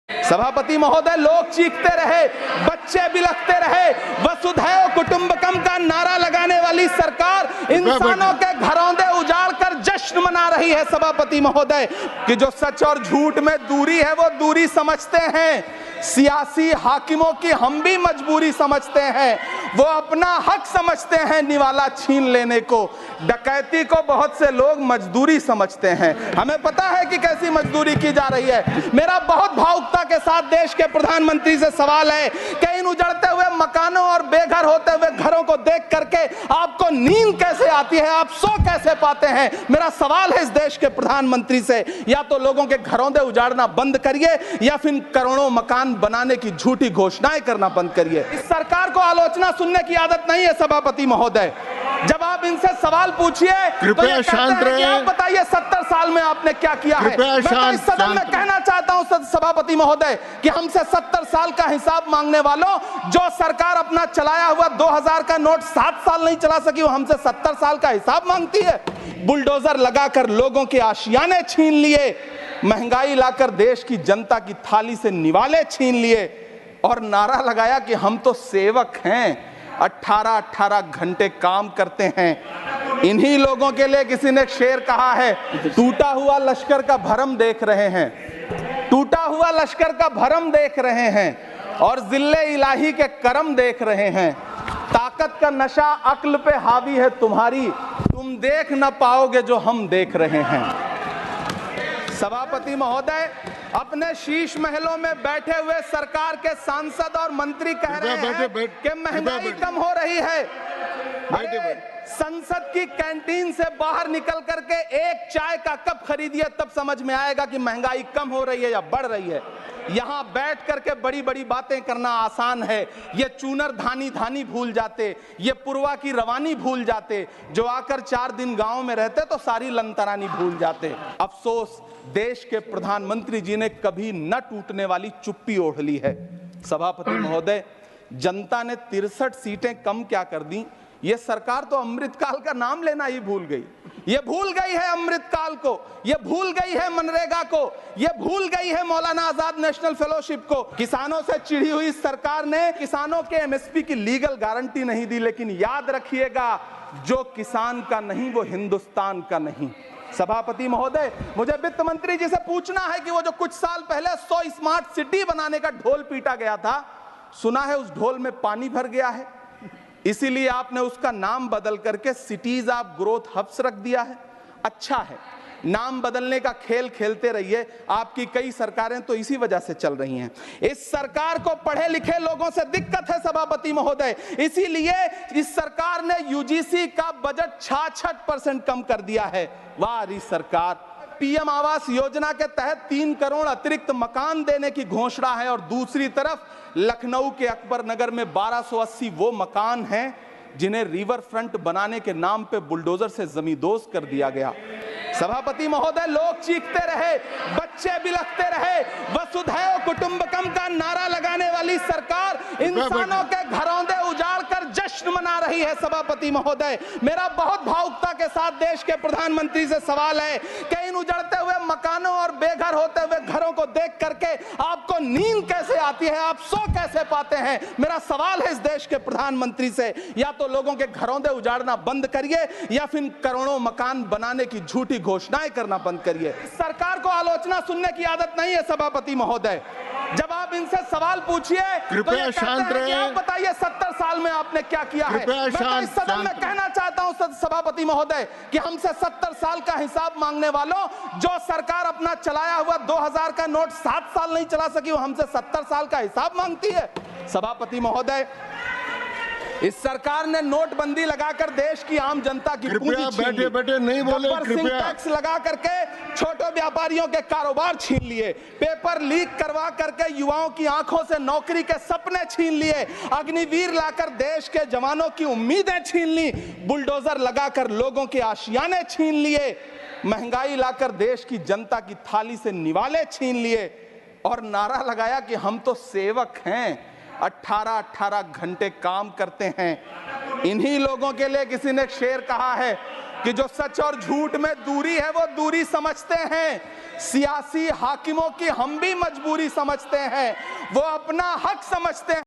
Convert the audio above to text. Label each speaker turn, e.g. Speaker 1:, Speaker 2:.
Speaker 1: सभापति महोदय, लोग चीखते रहे, बच्चे बिलखते रहे, वसुधैव कुटुंबकम का नारा लगाने वाली सरकार इंसानों के घरौंदे उजाड़ कर जश्न मना रही है। सभापति महोदय, कि जो सच और झूठ में दूरी है वो दूरी समझते हैं, सियासी हाकिमों की हम भी मजबूरी समझते हैं, वो अपना हक समझते हैं निवाला छीन लेने को, डकैती को बहुत से लोग मजदूरी समझते हैं। हमें पता है कि कैसी मजदूरी की जा रही है। मेरा बहुत भावुकता के साथ देश के प्रधानमंत्री से सवाल है कि इन उजड़ते हुए मकानों और बेघर होते हुए घरों को देख करके आपको नींद कैसे आती है, आप सो कैसे पाते हैं? मेरा सवाल है इस देश के प्रधानमंत्री से, या तो लोगों के घरौंदे उजाड़ना बंद करिए या फिर करोड़ों मकान बनाने की झूठी घोषणाएं करना बंद करिए। इस सरकार को आलोचना सुनने की आदत नहीं है। सभापति महोदय, जब आप इनसे सवाल पूछिए तो ये कहते हैं कि आप बताइए 70 साल में आपने क्या किया है। मैं तो इस सदन में कहना चाहता हूं सभापति महोदय कि हमसे 70 साल का हिसाब मांगने वालों, जो सरकार अपना चलाया हुआ 2000 का नोट 7 साल नहीं चला सकी, वो हमसे 70 साल का हिसाब मांगती है। बुलडोजर लगाकर लोगों के आशियाने छीन लिए, महंगाई लाकर देश की जनता की थाली से निवाले छीन लिए और नारा लगाया कि हम तो सेवक हैं, 18-18 घंटे काम करते हैं। इन्हीं लोगों के लिए किसी ने शेर कहा है, टूटा हुआ लश्कर का भरम देख रहे हैं, टूटा हुआ लश्कर का भरम देख रहे हैं और जिल्ले इलाही के करम देख रहे हैं। ताकत का नशा अक्ल पे हावी है तुम्हारी, तुम देख न पाओगे जो हम देख रहे हैं। सभापति महोदय, अपने शीश महलों में बैठे हुए सरकार के सांसद और मंत्री कह रहे हैं कि महंगाई कम हो रही है। संसद की कैंटीन से बाहर निकल करके एक चाय का कप खरीदिए, तब समझ में आएगा कि महंगाई कम हो रही है या बढ़ रही है। यहां बैठ करके बड़ी बड़ी बातें करना आसान है। ये चूनर धानी धानी भूल जाते, ये पुरवा की रवानी भूल जाते, जो आकर 4 दिन गांव में रहते तो सारी लंतरानी भूल जाते। अफसोस, देश के प्रधानमंत्री जी ने कभी न टूटने वाली चुप्पी ओढ़ ली है। सभापति महोदय, जनता ने 63 सीटें कम क्या कर दी, ये सरकार तो अमृतकाल का नाम लेना ही भूल गई। ये भूल गई है अमृतकाल को, ये भूल गई है मनरेगा को, ये भूल गई है मौलाना आजाद नेशनल फेलोशिप को। किसानों से चिढ़ी हुई सरकार ने किसानों के एमएसपी की लीगल गारंटी नहीं दी, लेकिन याद रखिएगा, जो किसान का नहीं वो हिंदुस्तान का नहीं। सभापति महोदय, मुझे वित्त मंत्री जी से पूछना है कि वो जो कुछ साल पहले 100 स्मार्ट सिटी बनाने का ढोल पीटा गया था, सुना है उस ढोल में पानी भर गया है, इसीलिए आपने उसका नाम बदल करके सिटीज ऑफ ग्रोथ हब्स रख दिया है। अच्छा है, नाम बदलने का खेल खेलते रहिए, आपकी कई सरकारें तो इसी वजह से चल रही हैं। इस सरकार को पढ़े लिखे लोगों से दिक्कत है सभापति महोदय, इसीलिए इस सरकार ने यूजीसी का बजट 66% कम कर दिया है। वाह री सरकार। पीएम आवास योजना के तहत 3 करोड़ अतिरिक्त मकान देने की घोषणा है और दूसरी तरफ लखनऊ के अकबर नगर में 1280 वो मकान हैं जिन्हें रिवर फ्रंट बनाने के नाम पे बुलडोजर से जमींदोज कर दिया गया। सभापति महोदय, लोग चीखते रहे, बच्चे बिलखते रहे, वसुधैव कुटुंबकम का नारा लगाने वाली सरकार इंसानों के घरौंदे उजाड़ कर जश्न मना रही है। सभापति महोदय, मेरा बहुत भावुकता के साथ देश के प्रधानमंत्री से सवाल है कि इन उजड़ते हुए मकानों और बेघर होते हुए घरों को देख करके आपको नींद कैसे आती है, आप सो कैसे पाते हैं? मेरा सवाल है इस देश के प्रधानमंत्री से, या तो लोगों के घरौंदे उजाड़ना बंद करिए या फिर करोड़ों मकान बनाने की झूठी घोषणाएं करना बंद करिए। सरकार को आलोचना सुनने की आदत नहीं है। सभापति महोदय, जब आप इनसे सवाल पूछिए तो ये कहते हैं कि आप बताइए 70 साल में आपने क्या किया है। मैं तो इस सदन में कहना चाहता हूं सभापति महोदय कि हमसे 70 साल का हिसाब मांगने वालों, जो सरकार अपना चलाया हुआ 2000 का नोट 7 साल नहीं चला सकी, वो हमसे 70 साल का हिसाब मांगती है। सभापति महोदय, इस सरकार ने नोटबंदी लगाकर देश की आम जनता की पूंजी
Speaker 2: बैठे बैठे नहीं बोले, कृपया
Speaker 1: टैक्स लगा करके छोटे व्यापारियों के कारोबार छीन लिए, पेपर लीक करवा करके युवाओं की आंखों से नौकरी के सपने छीन लिए, अग्निवीर लाकर देश के जवानों की उम्मीदें छीन ली, बुलडोजर लगाकर लोगों के आशियाने छीन लिए, महंगाई लाकर देश की जनता की थाली से निवाले छीन लिए और नारा लगाया कि हम तो सेवक हैं, 18-18 घंटे काम करते हैं। इन्हीं लोगों के लिए किसी ने शेर कहा है, कि जो सच और झूठ में दूरी है वो दूरी समझते हैं, सियासी हाकिमों की हम भी मजबूरी समझते हैं, वो अपना हक समझते हैं।